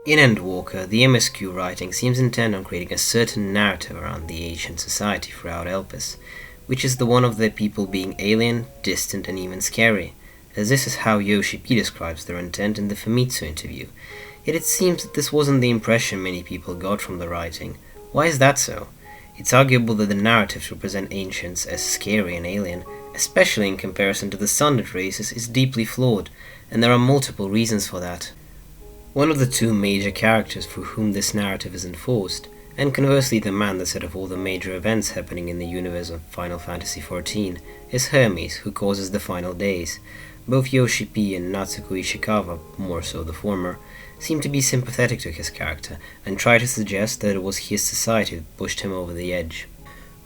In Endwalker, the MSQ writing seems intent on creating a certain narrative around the ancient society throughout Elpis, which is the one of their people being alien, distant, and even scary, as this is how Yoshi P describes their intent in the Famitsu interview. Yet it seems that this wasn't the impression many people got from the writing. Why is that so? It's arguable that the narratives represent ancients as scary and alien, especially in comparison to the Sundered races, is deeply flawed, and there are multiple reasons for that. One of the two major characters through whom this narrative is enforced, and conversely the man that set off all the major events happening in the universe of Final Fantasy XIV, is Hermes, who causes the final days. Both Yoshi P and Natsuko Ishikawa, more so the former, seem to be sympathetic to his character, and try to suggest that it was his society that pushed him over the edge.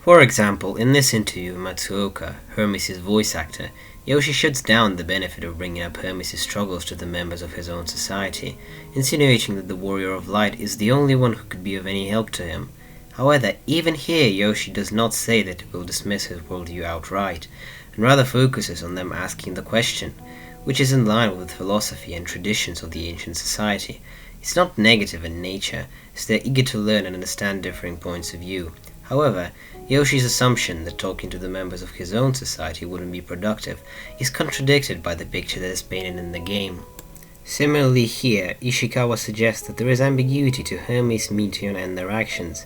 For example, in this interview with Matsuoka, Hermes' voice actor, Yoshi shuts down the benefit of bringing up Hermes' struggles to the members of his own society, insinuating that the Warrior of Light is the only one who could be of any help to him. However, even here Yoshi does not say that he will dismiss his worldview outright, and rather focuses on them asking the question, which is in line with the philosophy and traditions of the ancient society. It's not negative in nature, as they are eager to learn and understand differing points of view. However, Yoshi's assumption that talking to the members of his own society wouldn't be productive is contradicted by the picture that is painted in the game. Similarly here, Ishikawa suggests that there is ambiguity to Hermes' Meteion and their actions,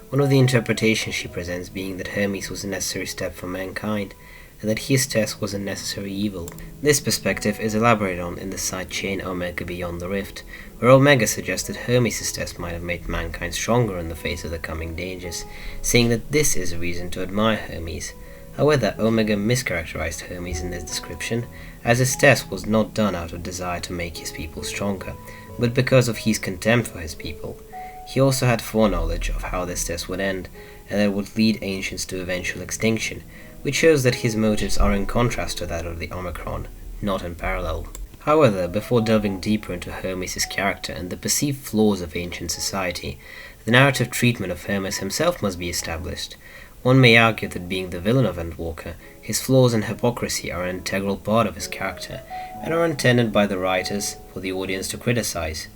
one of the interpretations she presents being that Hermes was a necessary step for mankind, and that his test was a necessary evil. This perspective is elaborated on in the side chain Omega Beyond the Rift, where Omega suggests that Hermes' test might have made mankind stronger in the face of the coming dangers, saying that this is a reason to admire Hermes. However, Omega mischaracterized Hermes in this description, as his test was not done out of desire to make his people stronger, but because of his contempt for his people. He also had foreknowledge of how this test would end, and that it would lead ancients to eventual extinction, which shows that his motives are in contrast to that of the Omicron, not in parallel. However, before delving deeper into Hermes' character and the perceived flaws of ancient society, the narrative treatment of Hermes himself must be established. One may argue that being the villain of Endwalker, his flaws and hypocrisy are an integral part of his character, and are intended by the writers for the audience to criticize.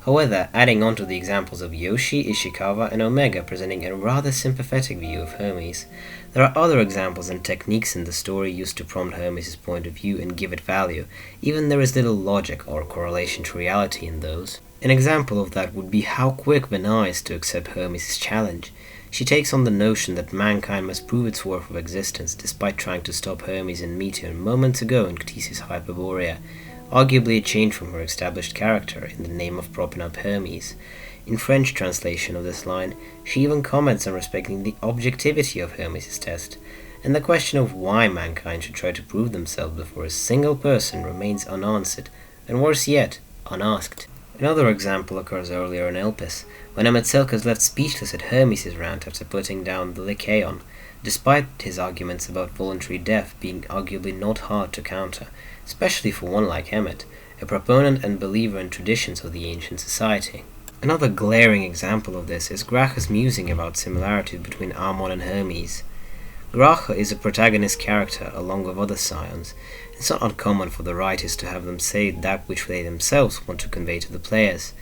However, adding on to the examples of Yoshi, Ishikawa, and Omega presenting a rather sympathetic view of Hermes, there are other examples and techniques in the story used to prompt Hermes' point of view and give it value, even there is little logic or correlation to reality in those. An example of that would be how quick Vana is to accept Hermes' challenge. She takes on the notion that mankind must prove its worth of existence despite trying to stop Hermes and Meteion moments ago in Ctesi's Hyperborea, arguably a change from her established character in the name of propping up Hermes. In French translation of this line, she even comments on respecting the objectivity of Hermes' test, and the question of why mankind should try to prove themselves before a single person remains unanswered, and worse yet, unasked. Another example occurs earlier in Elpis, when emet-selch is left speechless at Hermes' rant after putting down the Lycaon, despite his arguments about voluntary death being arguably not hard to counter, especially for one like Emmet, a proponent and believer in traditions of the ancient society. Another glaring example of this is Graha's musing about similarities between Amon and Hermes. Graha is a protagonist character along with other scions. It's not uncommon for the writers to have them say that which they themselves want to convey to the players,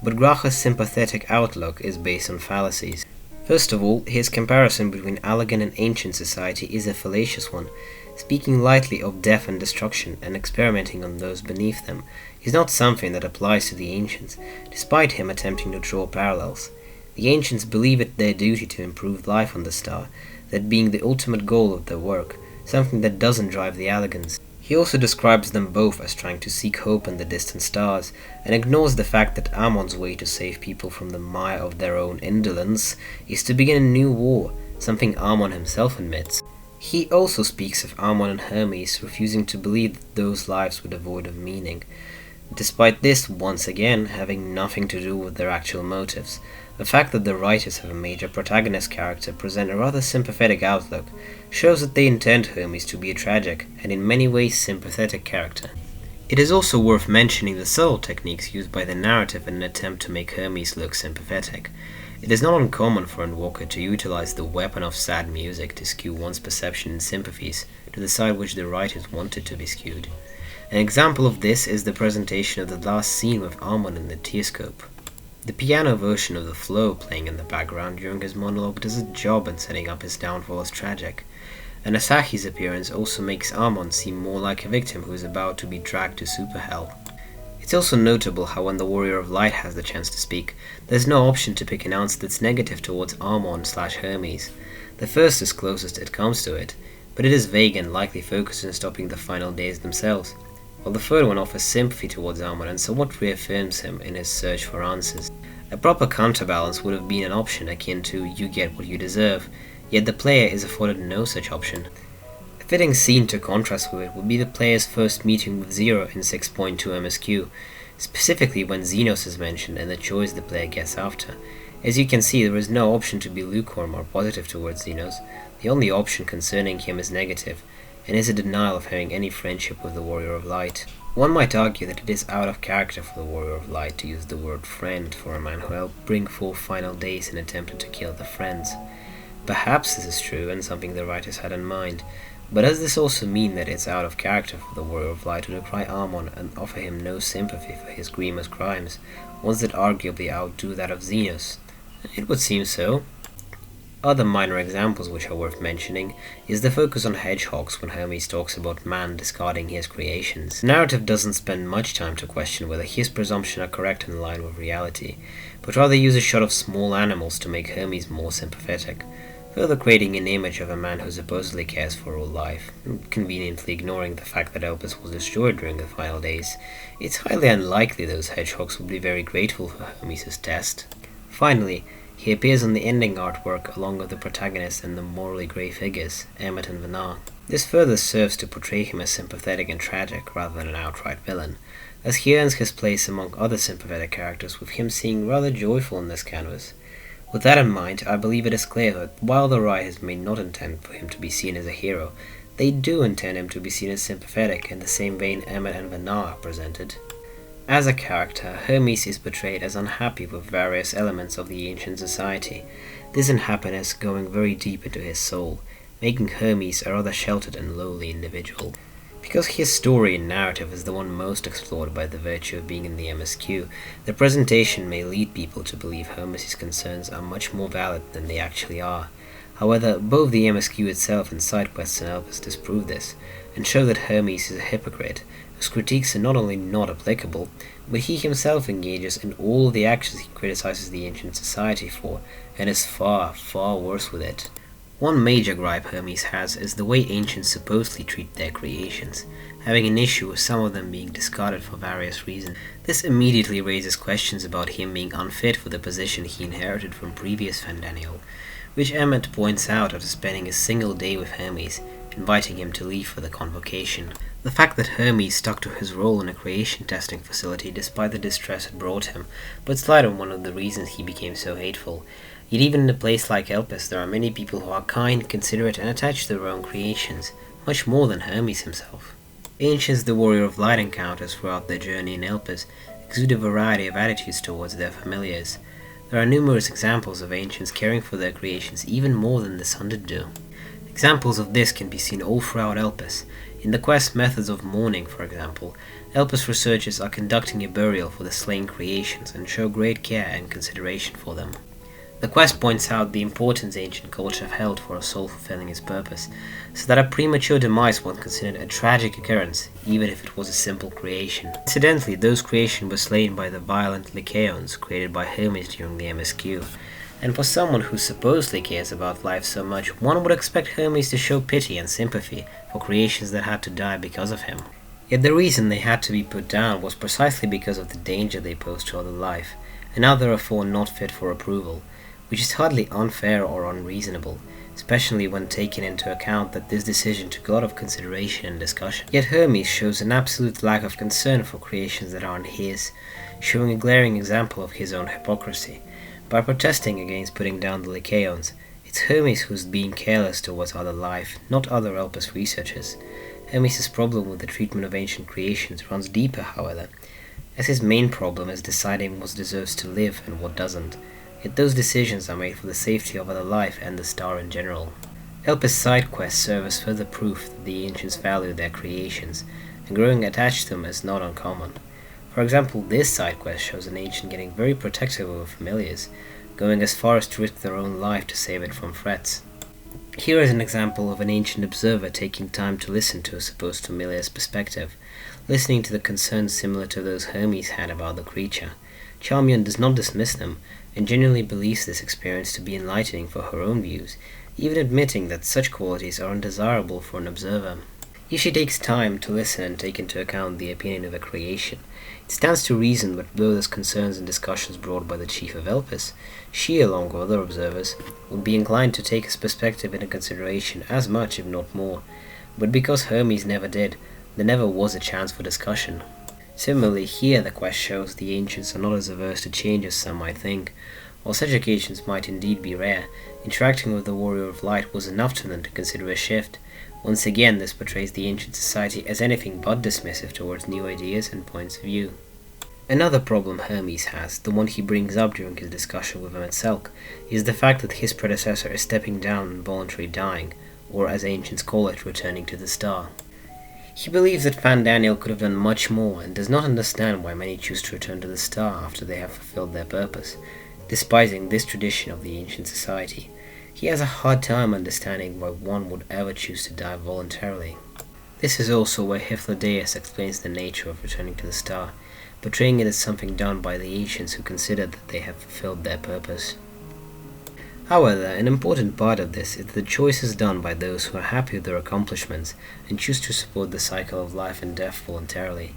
but Graha's sympathetic outlook is based on fallacies. First of all, his comparison between Allagan and ancient society is a fallacious one. Speaking lightly of death and destruction and experimenting on those beneath them is not something that applies to the ancients, despite him attempting to draw parallels. The ancients believe it their duty to improve life on the star, that being the ultimate goal of their work, something that doesn't drive the Allagans. He also describes them both as trying to seek hope in the distant stars, and ignores the fact that Amon's way to save people from the mire of their own indolence is to begin a new war, something Amon himself admits. He also speaks of Amon and Hermes refusing to believe that those lives were devoid of meaning, despite this once again having nothing to do with their actual motives. The fact that the writers have a major protagonist character present a rather sympathetic outlook shows that they intend Hermes to be a tragic and in many ways sympathetic character. It is also worth mentioning the subtle techniques used by the narrative in an attempt to make Hermes look sympathetic. It is not uncommon for Endwalker to utilize the weapon of sad music to skew one's perception and sympathies to the side which the writers wanted to be skewed. An example of this is the presentation of the last scene with Armon in the Teoscope. The piano version of the flow playing in the background during his monologue does a job in setting up his downfall as tragic, and Asahi's appearance also makes Armon seem more like a victim who is about to be dragged to super hell. It's also notable how when the Warrior of Light has the chance to speak, there's no option to pick an answer that's negative towards Armon/Hermes. The first is closest it comes to it, but it is vague and likely focused on stopping the final days themselves, while the third one offers sympathy towards Armon and somewhat reaffirms him in his search for answers. A proper counterbalance would have been an option akin to "you get what you deserve," yet the player is afforded no such option. A fitting scene to contrast with it would be the player's first meeting with Zero in 6.2 MSQ, specifically when Xenos is mentioned and the choice the player gets after. As you can see, there is no option to be lukewarm or positive towards Xenos. The only option concerning him is negative, and is a denial of having any friendship with the Warrior of Light. One might argue that it is out of character for the Warrior of Light to use the word friend for a man who helped bring forth final days and attempted to kill the friends. Perhaps this is true and something the writers had in mind, but does this also mean that it's out of character for the Warrior of Light to decry Armon and offer him no sympathy for his grievous crimes, ones that arguably outdo that of Xenos? It would seem so. Other minor examples which are worth mentioning is the focus on hedgehogs when Hermes talks about man discarding his creations. The narrative doesn't spend much time to question whether his presumptions are correct and in line with reality, but rather use a shot of small animals to make Hermes more sympathetic, further creating an image of a man who supposedly cares for all life, conveniently ignoring the fact that Elpis was destroyed during the final days. It's highly unlikely those hedgehogs would be very grateful for Hermes' test. Finally, he appears on the ending artwork along with the protagonist and the morally grey figures, Emmet and Vanar. This further serves to portray him as sympathetic and tragic rather than an outright villain, as he earns his place among other sympathetic characters, with him seeming rather joyful in this canvas. With that in mind, I believe it is clear that while the writers may not intend for him to be seen as a hero, they do intend him to be seen as sympathetic in the same vein Emmet and Vanar are presented. As a character, Hermes is portrayed as unhappy with various elements of the ancient society, this unhappiness going very deep into his soul, making Hermes a rather sheltered and lowly individual. Because his story and narrative is the one most explored by the virtue of being in the MSQ, the presentation may lead people to believe Hermes' concerns are much more valid than they actually are. However, both the MSQ itself and side quests and Elpis disprove this, and show that Hermes is a hypocrite, whose critiques are not only not applicable, but he himself engages in all of the actions he criticizes the ancient society for, and is far, far worse with it. One major gripe Hermes has is the way ancients supposedly treat their creations, having an issue with some of them being discarded for various reasons. This immediately raises questions about him being unfit for the position he inherited from previous Fandaniel, which Emmet points out after spending a single day with Hermes, inviting him to leave for the convocation. The fact that Hermes stuck to his role in a creation testing facility despite the distress it brought him puts light on one of the reasons he became so hateful. Yet even in a place like Elpis, there are many people who are kind, considerate, and attached to their own creations, much more than Hermes himself. Ancients the Warrior of Light encounters throughout their journey in Elpis exude a variety of attitudes towards their familiars. There are numerous examples of ancients caring for their creations even more than the Sunded do. Examples of this can be seen all throughout Elpis. In the quest Methods of Mourning, for example, Elpis researchers are conducting a burial for the slain creations and show great care and consideration for them. The quest points out the importance ancient culture have held for a soul fulfilling its purpose, so that a premature demise was considered a tragic occurrence, even if it was a simple creation. Incidentally, those creations were slain by the violent Lycaons created by Hermes during the MSQ, and for someone who supposedly cares about life so much, one would expect Hermes to show pity and sympathy for creations that had to die because of him. Yet the reason they had to be put down was precisely because of the danger they posed to other life, and now therefore not fit for approval, which is hardly unfair or unreasonable, especially when taken into account that this decision took a lot of consideration and discussion. Yet Hermes shows an absolute lack of concern for creations that aren't his, showing a glaring example of his own hypocrisy. By protesting against putting down the Lycaons, it's Hermes who's being careless towards other life, not other Elpis researchers. Hermes' problem with the treatment of ancient creations runs deeper, however, as his main problem is deciding what deserves to live and what doesn't. yet those decisions are made for the safety of other life and the star in general. Elpis side quests serve as further proof that the ancients value their creations, and growing attached to them is not uncommon. For example, this side quest shows an ancient getting very protective over familiars, going as far as to risk their own life to save it from threats. Here is an example of an ancient observer taking time to listen to a supposed familiar's perspective, listening to the concerns similar to those Hermes had about the creature. Charmian does not dismiss them, and genuinely believes this experience to be enlightening for her own views, even admitting that such qualities are undesirable for an observer. If she takes time to listen and take into account the opinion of a creation, it stands to reason that though those concerns and discussions brought by the chief of Elpis, she, along with other observers, would be inclined to take his perspective into consideration as much, if not more. But because Hermes never did, there never was a chance for discussion. Similarly, here the quest shows the ancients are not as averse to change as some might think. While such occasions might indeed be rare, interacting with the Warrior of Light was enough to them to consider a shift. Once again, this portrays the ancient society as anything but dismissive towards new ideas and points of view. Another problem Hermes has, the one he brings up during his discussion with emet-selch, is the fact that his predecessor is stepping down and voluntarily dying, or as ancients call it, returning to the star. He believes that Fan Daniel could have done much more and does not understand why many choose to return to the star after they have fulfilled their purpose, despising this tradition of the ancient society. He has a hard time understanding why one would ever choose to die voluntarily. This is also where Hyphlodeus explains the nature of returning to the star, portraying it as something done by the ancients who consider that they have fulfilled their purpose. However, an important part of this is that the choice is done by those who are happy with their accomplishments and choose to support the cycle of life and death voluntarily.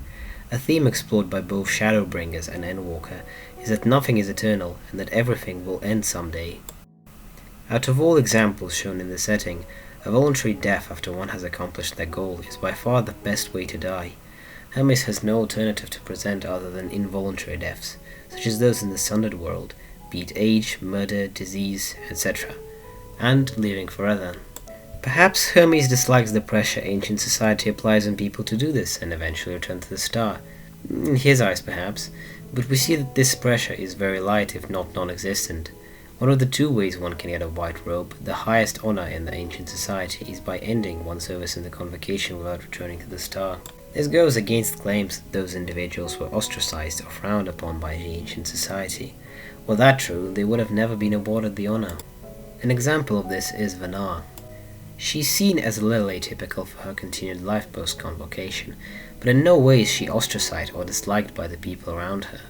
A theme explored by both Shadowbringers and Endwalker is that nothing is eternal and that everything will end someday. Out of all examples shown in the setting, a voluntary death after one has accomplished their goal is by far the best way to die. Hermes has no alternative to present other than involuntary deaths, such as those in the Sundered World, be it age, murder, disease, etc., and living forever. Perhaps Hermes dislikes the pressure ancient society applies on people to do this and eventually return to the star. In his eyes, perhaps, but we see that this pressure is very light, if not non-existent. One of the two ways one can get a white robe, the highest honor in the ancient society, is by ending one's service in the convocation without returning to the star. This goes against claims that those individuals were ostracized or frowned upon by the ancient society. Were that true, they would have never been awarded the honor. An example of this is Vanar. She's seen as a little atypical for her continued life post-convocation, but in no way is she ostracized or disliked by the people around her.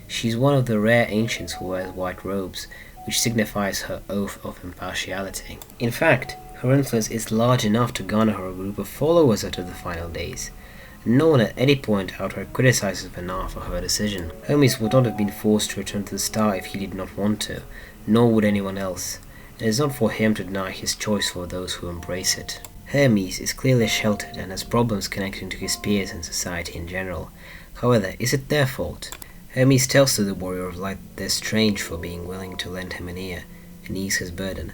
She's one of the rare ancients who wears white robes, which signifies her oath of impartiality. In fact, her influence is large enough to garner her a group of followers until the final days. No one at any point outright criticizes Vanar for her decision. Hermes would not have been forced to return to the star if he did not want to, nor would anyone else. It is not for him to deny his choice for those who embrace it. Hermes is clearly sheltered and has problems connecting to his peers and society in general. However, is it their fault? Hermes tells to the Warrior of Light that they're strange for being willing to lend him an ear and ease his burden,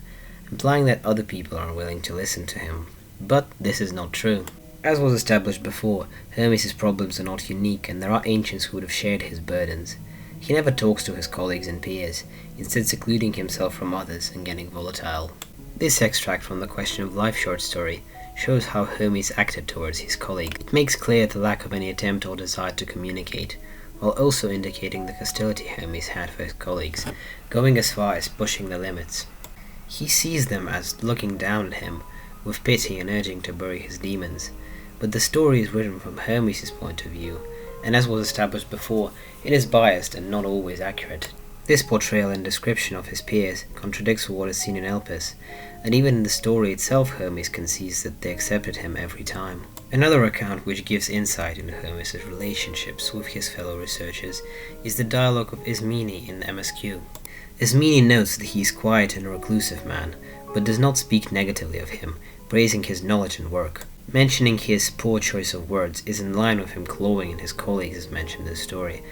implying that other people are unwilling to listen to him. But this is not true. As was established before, Hermes' problems are not unique and there are ancients who would have shared his burdens. He never talks to his colleagues and peers, instead secluding himself from others and getting volatile. This extract from the Question of Life short story shows how Hermes acted towards his colleague. It makes clear the lack of any attempt or desire to communicate, while also indicating the hostility Hermes had for his colleagues, going as far as pushing the limits. He sees them as looking down at him, with pity and urging to bury his demons. But the story is written from Hermes' point of view, and as was established before, it is biased and not always accurate. This portrayal and description of his peers contradicts what is seen in Elpis, and even in the story itself Hermes concedes that they accepted him every time. Another account which gives insight into Hermes' relationships with his fellow researchers is the dialogue of Ismene in MSQ. Ismene notes that he is quiet and a reclusive man, but does not speak negatively of him, praising his knowledge and work. Mentioning his poor choice of words is in line with him clawing at his colleagues as mentioned in the story,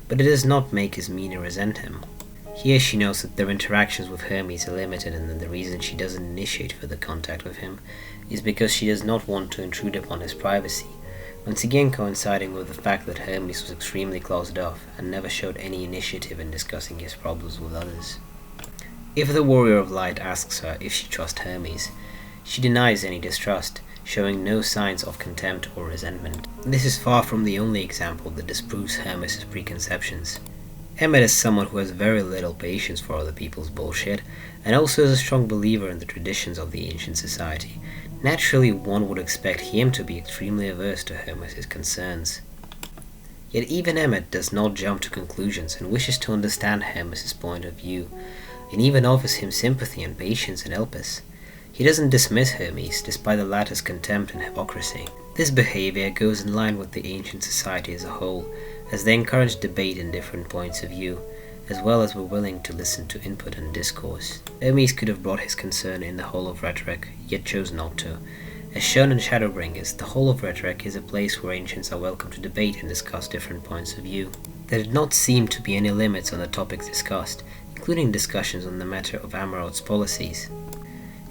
but it does not make Ismene resent him. Here she knows that their interactions with Hermes are limited and that the reason she doesn't initiate further contact with him is because she does not want to intrude upon his privacy, once again coinciding with the fact that Hermes was extremely closed off and never showed any initiative in discussing his problems with others. If the warrior of light asks her if she trusts Hermes, she denies any distrust, showing no signs of contempt or resentment. This is far from the only example that disproves Hermes' preconceptions. Emmet is someone who has very little patience for other people's bullshit, and also is a strong believer in the traditions of the ancient society. Naturally, one would expect him to be extremely averse to Hermes' concerns. Yet even Emmet does not jump to conclusions and wishes to understand Hermes' point of view, and even offers him sympathy and patience and Elpis. He doesn't dismiss Hermes, despite the latter's contempt and hypocrisy. This behavior goes in line with the ancient society as a whole, as they encourage debate and different points of view, as well as were willing to listen to input and discourse. Hermes could have brought his concern in the Hall of Rhetoric, yet chose not to. As shown in Shadowbringers, the Hall of Rhetoric is a place where ancients are welcome to debate and discuss different points of view. There did not seem to be any limits on the topics discussed, including discussions on the matter of Amarot's policies.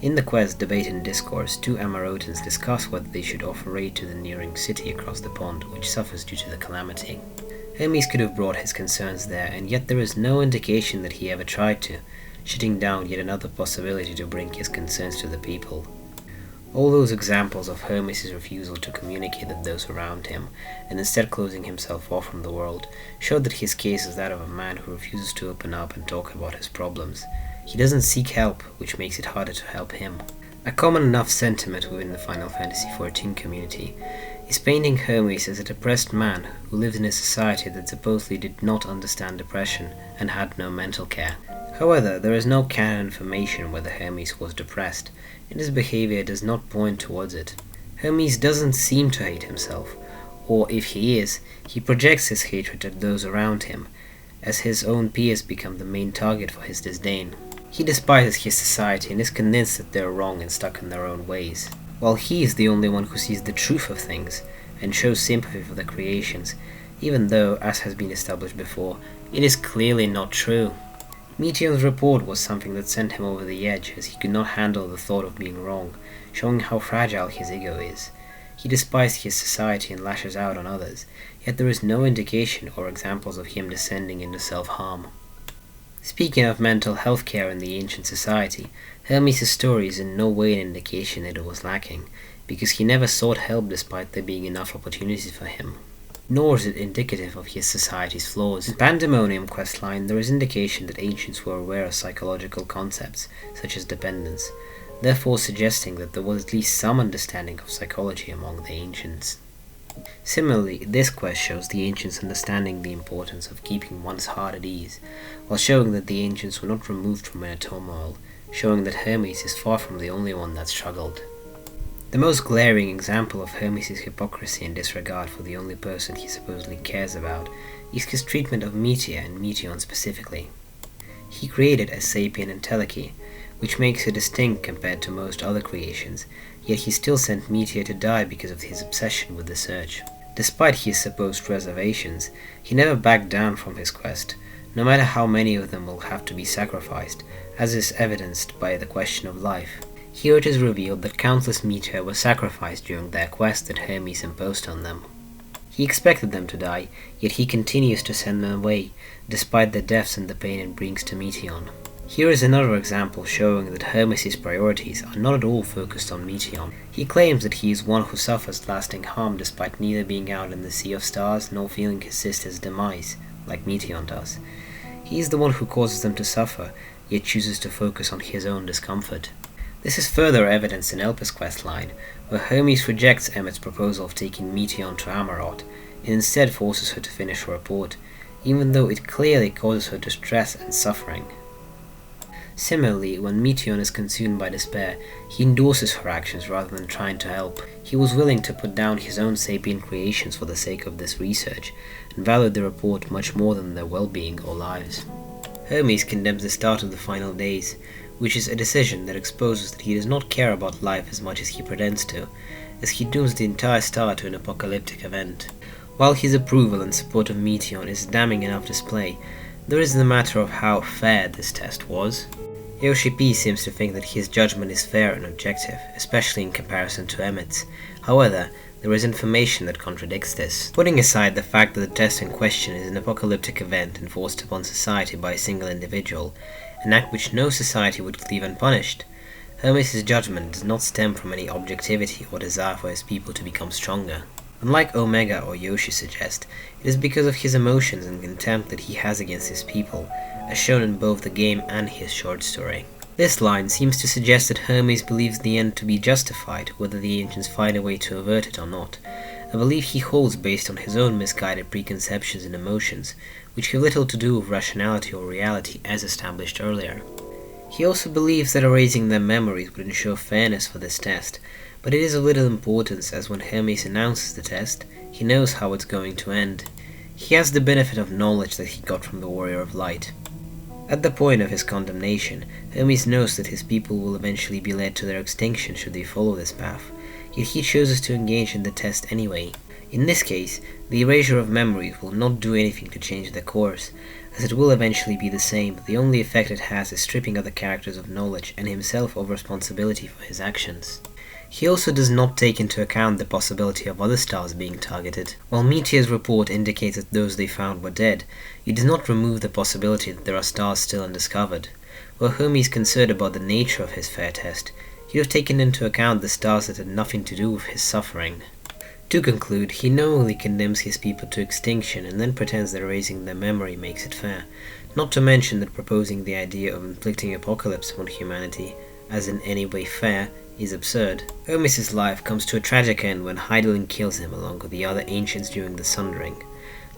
In the quest Debate and Discourse, two Amarotans discuss whether they should offer aid to the nearing city across the pond, which suffers due to the calamity. Hermes could have brought his concerns there, and yet there is no indication that he ever tried to, shutting down yet another possibility to bring his concerns to the people. All those examples of Hermes' refusal to communicate with those around him, and instead closing himself off from the world, showed that his case is that of a man who refuses to open up and talk about his problems. He doesn't seek help, which makes it harder to help him. A common enough sentiment within the Final Fantasy XIV community is painting Hermes as a depressed man who lived in a society that supposedly did not understand depression and had no mental care. However, there is no canon information whether Hermes was depressed, and his behavior does not point towards it. Hermes doesn't seem to hate himself, or if he is, he projects his hatred at those around him, as his own peers become the main target for his disdain. He despises his society and is convinced that they are wrong and stuck in their own ways, while he is the only one who sees the truth of things and shows sympathy for the creations, even though, as has been established before, it is clearly not true. Meteon's report was something that sent him over the edge, as he could not handle the thought of being wrong, showing how fragile his ego is. He despised his society and lashes out on others, yet there is no indication or examples of him descending into self-harm. Speaking of mental health care in the ancient society, Hermes' story is in no way an indication that it was lacking, because he never sought help despite there being enough opportunities for him. Nor is it indicative of his society's flaws. In Pandemonium questline, there is indication that ancients were aware of psychological concepts, such as dependence, therefore suggesting that there was at least some understanding of psychology among the ancients. Similarly, this quest shows the ancients understanding the importance of keeping one's heart at ease, while showing that the ancients were not removed from inner turmoil, showing that Hermes is far from the only one that struggled. The most glaring example of Hermes' hypocrisy and disregard for the only person he supposedly cares about is his treatment of Meteor and Meteon specifically. He created a sapien entelechy, which makes her distinct compared to most other creations, yet he still sent Meteor to die because of his obsession with the search. Despite his supposed reservations, he never backed down from his quest, no matter how many of them will have to be sacrificed, as is evidenced by the question of life. Here it is revealed that countless Meteor were sacrificed during their quest that Hermes imposed on them. He expected them to die, yet he continues to send them away, despite the deaths and the pain it brings to Meteon. Here is another example showing that Hermes' priorities are not at all focused on Meteon. He claims that he is one who suffers lasting harm despite neither being out in the sea of stars nor feeling his sister's demise, like Meteon does. He is the one who causes them to suffer, yet chooses to focus on his own discomfort. This is further evidenced in Elpis' questline, where Hermes rejects Emmet's proposal of taking Meteon to Amarot, and instead forces her to finish her report, even though it clearly causes her distress and suffering. Similarly, when Meteon is consumed by despair, he endorses her actions rather than trying to help. He was willing to put down his own sapient creations for the sake of this research, and valued the report much more than their well-being or lives. Hermes condemns the start of the final days, which is a decision that exposes that he does not care about life as much as he pretends to, as he dooms the entire star to an apocalyptic event. While his approval and support of Meteon is damning enough display, there is the matter of how fair this test was. Yoshi P seems to think that his judgment is fair and objective, especially in comparison to Emmet's. However, there is information that contradicts this. Putting aside the fact that the test in question is an apocalyptic event enforced upon society by a single individual, an act which no society would leave unpunished. Hermes' judgment does not stem from any objectivity or desire for his people to become stronger. Unlike Omega or Yoshi suggest, it is because of his emotions and contempt that he has against his people, as shown in both the game and his short story. This line seems to suggest that Hermes believes the end to be justified, whether the ancients find a way to avert it or not, a belief he holds based on his own misguided preconceptions and emotions, which have little to do with rationality or reality as established earlier. He also believes that erasing their memories would ensure fairness for this test, but it is of little importance as when Hermes announces the test, he knows how it's going to end. He has the benefit of knowledge that he got from the Warrior of Light. At the point of his condemnation, Hermes knows that his people will eventually be led to their extinction should they follow this path, yet he chooses to engage in the test anyway. In this case, the erasure of memories will not do anything to change their course, as it will eventually be the same. The only effect it has is stripping other characters of knowledge and himself of responsibility for his actions. He also does not take into account the possibility of other stars being targeted. While Meteor's report indicates that those they found were dead, it does not remove the possibility that there are stars still undiscovered. Were Hermes concerned about the nature of his fair test, he would have taken into account the stars that had nothing to do with his suffering. To conclude, he knowingly condemns his people to extinction and then pretends that erasing their memory makes it fair, not to mention that proposing the idea of inflicting apocalypse upon humanity, as in any way fair, is absurd. Hermes' life comes to a tragic end when Hydaelyn kills him along with the other ancients during the Sundering.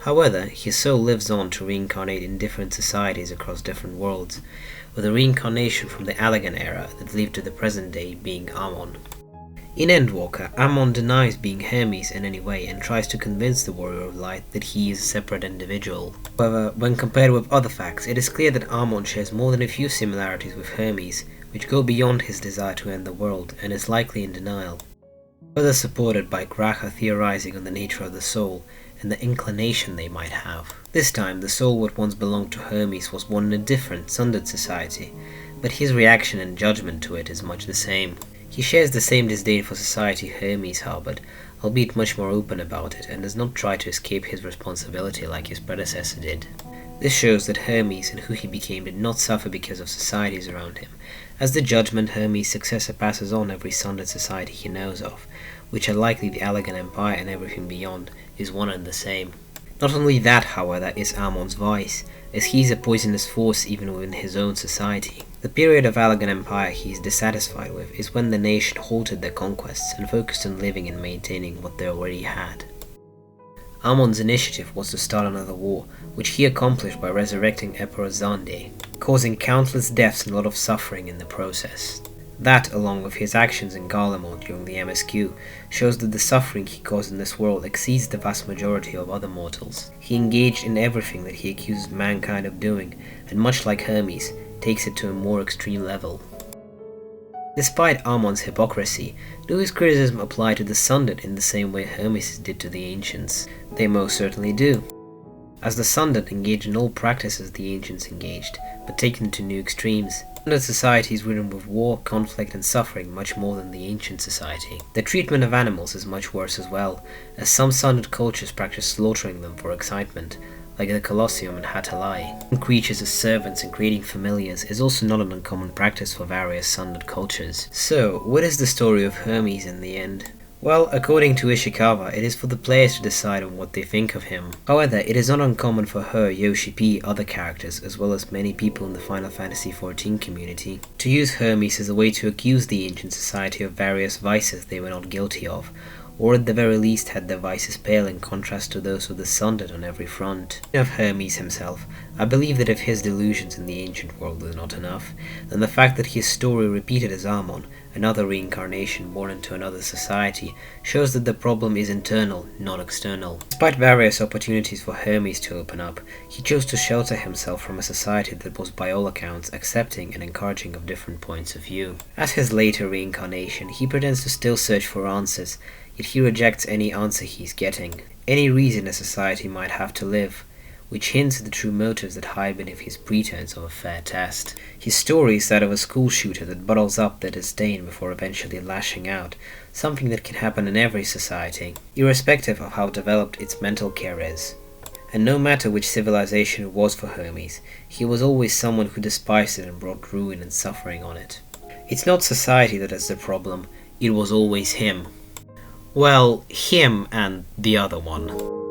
However, his soul lives on to reincarnate in different societies across different worlds, with a reincarnation from the Allagan era that lived to the present day being Amon. In Endwalker, Amon denies being Hermes in any way and tries to convince the Warrior of Light that he is a separate individual. However, when compared with other facts, it is clear that Amon shares more than a few similarities with Hermes, which go beyond his desire to end the world, and is likely in denial. Further supported by Graha theorizing on the nature of the soul, and the inclination they might have. This time, the soul what once belonged to Hermes was born in a different, sundered society, but his reaction and judgment to it is much the same. He shares the same disdain for society Hermes harbored, albeit much more open about it, and does not try to escape his responsibility like his predecessor did. This shows that Hermes and who he became did not suffer because of societies around him, as the judgment Hermes' successor passes on every sundered society he knows of, which are likely the Allagan Empire and everything beyond, is one and the same. Not only that, however, is Amon's vice, as he is a poisonous force even within his own society. The period of Allagan Empire he is dissatisfied with is when the nation halted their conquests and focused on living and maintaining what they already had. Amon's initiative was to start another war, which he accomplished by resurrecting Emperor Zande, causing countless deaths and a lot of suffering in the process. That, along with his actions in Garlemald during the MSQ, shows that the suffering he caused in this world exceeds the vast majority of other mortals. He engaged in everything that he accuses mankind of doing, and much like Hermes, takes it to a more extreme level. Despite Amon's hypocrisy, do his criticism apply to the Sundered in the same way Hermes did to the Ancients? They most certainly do, as the Sundered engage in all practices the Ancients engaged, but taken to new extremes. Sundered society is ridden with war, conflict and suffering much more than the ancient society. The treatment of animals is much worse as well, as some Sundered cultures practice slaughtering them for excitement, like the Colosseum and Hatalai. Creatures as servants and creating familiars is also not an uncommon practice for various Sundered cultures. So, what is the story of Hermes in the end? Well, according to Ishikawa, it is for the players to decide on what they think of him. However, it is not uncommon for her, Yoshi P, other characters, as well as many people in the Final Fantasy XIV community, to use Hermes as a way to accuse the ancient society of various vices they were not guilty of, or at the very least had their vices pale in contrast to those of the Sundered on every front. Of Hermes himself, I believe that if his delusions in the ancient world were not enough, then the fact that his story repeated as Amon, another reincarnation born into another society, shows that the problem is internal, not external. Despite various opportunities for Hermes to open up, he chose to shelter himself from a society that was by all accounts accepting and encouraging of different points of view. As his later reincarnation, he pretends to still search for answers, yet he rejects any answer he's getting, any reason a society might have to live, which hints at the true motives that hide beneath his pretense of a fair test. His story is that of a school shooter that bottles up their disdain before eventually lashing out, something that can happen in every society, irrespective of how developed its mental care is. and no matter which civilization it was for Hermes, he was always someone who despised it and brought ruin and suffering on it. It's not society that is the problem, it was always him. Well, him and the other one.